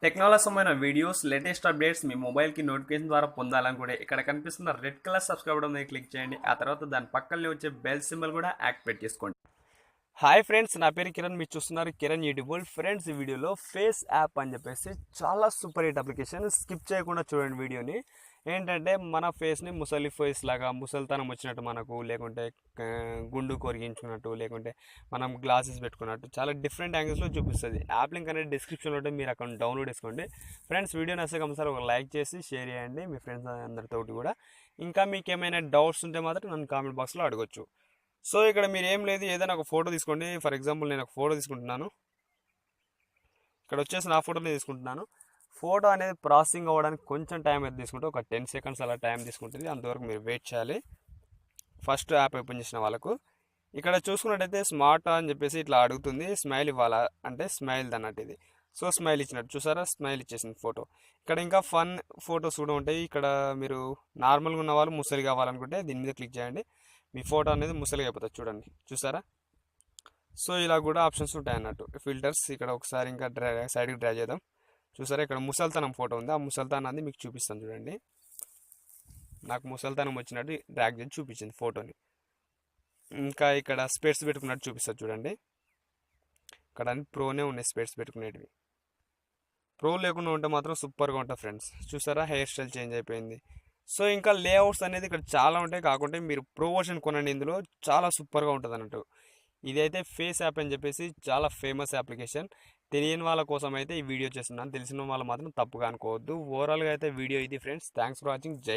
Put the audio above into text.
Technology సంబంధించిన videos latest updates మీ మొబైల్కి notification ద్వారా పొందాలనుకుంటే ఇక్కడ కనిపిస్తున్న రెడ్ కలర్ సబ్స్క్రైబ్ బటన్ మీద క్లిక్ చేయండి. ఆ తర్వాత దాని పక్కనే వచ్చే బెల్ సింబల్ కూడా యాక్టివేట్ చేసుకోండి. హాయ్ ఫ్రెండ్స్, నా పేరు కిరణ్. మీరు చూస్తున్నారు కిరణ్ యూట్యూబ్ వరల్డ్. ఫ్రెండ్స్, ఈ వీడియోలో ఫేస్ యాప్ అని చెప్పేసి చాలా సూపర్ హిట్ అప్లికేషన్. స్కిప్ చేయకుండా చూడండి వీడియోని. ఏంటంటే మన ఫేస్ని ముసలి ఫేస్ లాగా ముసలితనం వచ్చినట్టు మనకు, లేకుంటే గుండు కొరిగించుకున్నట్టు, లేకుంటే మనం గ్లాసెస్ పెట్టుకున్నట్టు చాలా డిఫరెంట్ యాంగిల్స్లో చూపిస్తుంది. యాప్ లింక్ అనేది డిస్క్రిప్షన్లో ఉంటే మీరు అక్కడ డౌన్లోడ్ చేసుకోండి. ఫ్రెండ్స్, వీడియో నచ్చితే కంపల్సరీ ఒక లైక్ చేసి షేర్ చేయండి మీ ఫ్రెండ్స్ అందరితోటి కూడా. ఇంకా మీకు ఏమైనా డౌట్స్ ఉంటే మాత్రం నన్ను కామెంట్ బాక్స్లో అడగొచ్చు. సో ఇక్కడ మీరు ఏం లేదు, ఏదైనా ఒక ఫోటో తీసుకోండి. ఫర్ ఎగ్జాంపుల్ నేను ఒక ఫోటో తీసుకుంటున్నాను. ఇక్కడ వచ్చేసి నా ఫోటోని తీసుకుంటున్నాను. ఫోటో అనేది ప్రాసెసింగ్ అవ్వడానికి కొంచెం టైం అయితే తీసుకుంటే ఒక 10 సెకండ్స్ అలా టైం తీసుకుంటుంది. అంతవరకు మీరు వెయిట్ చేయాలి. ఫస్ట్ యాప్ ఓపెన్ చేసిన వాళ్ళకు ఇక్కడ చూసుకున్నట్టయితే స్మార్ట్ అని చెప్పేసి ఇట్లా అడుగుతుంది. స్మైల్ ఇవ్వాలా అంటే స్మైల్ అన్నట్టు ఇది. సో స్మైల్ ఇచ్చినట్టు చూసారా, స్మైల్ ఇచ్చేసింది ఫోటో. ఇక్కడ ఇంకా ఫన్ ఫొటోస్ కూడా ఉంటాయి. ఇక్కడ మీరు నార్మల్గా ఉన్న వాళ్ళు ముసలి కావాలనుకుంటే దీని మీద క్లిక్ చేయండి. మీ ఫోటో అనేది ముసలిగా అయిపోతుంది. చూడండి, చూసారా. సో ఇలా కూడా ఆప్షన్స్ ఉంటాయి అన్నట్టు. ఫిల్టర్స్ ఇక్కడ ఒకసారి ఇంకా సైడ్కి డ్రా చేద్దాం. చూసారా, ఇక్కడ ముసల్తనం ఫోటో ఉంది. ఆ ముసల్తనాన్ని మీకు చూపిస్తాను చూడండి. నాకు ముసల్తనం వచ్చినట్టు డ్రాగ్ చేసి చూపించింది ఫోటోని. ఇంకా ఇక్కడ స్పెట్స్ పెట్టుకున్నట్టు చూపిస్తుంది చూడండి. ఇక్కడ అన్ని ప్రోనే ఉన్నాయి స్పెట్స్ పెట్టుకునేటివి. ప్రో లేకుండా ఉంటే మాత్రం సూపర్గా ఉంటుంది ఫ్రెండ్స్. చూసారా, హెయిర్ స్టైల్ చేంజ్ అయిపోయింది. సో ఇంకా లేఅవుట్స్ అనేది ఇక్కడ చాలా ఉంటాయి. కాకుంటే మీరు ప్రో వర్షన్ కొనండి, ఇందులో చాలా సూపర్గా ఉంటుంది అన్నట్టు. ఇదైతే ఫేస్ యాప్ అని చెప్పేసి చాలా ఫేమస్ అప్లికేషన్. తెలియని వాళ్ళ కోసం అయితే ఈ వీడియో చేస్తున్నాను. తెలిసిన వాళ్ళు మాత్రం తప్పుగా అనుకోవద్దు. ఓవరాల్గా అయితే వీడియో ఇది ఫ్రెండ్స్. Thanks for watching. జై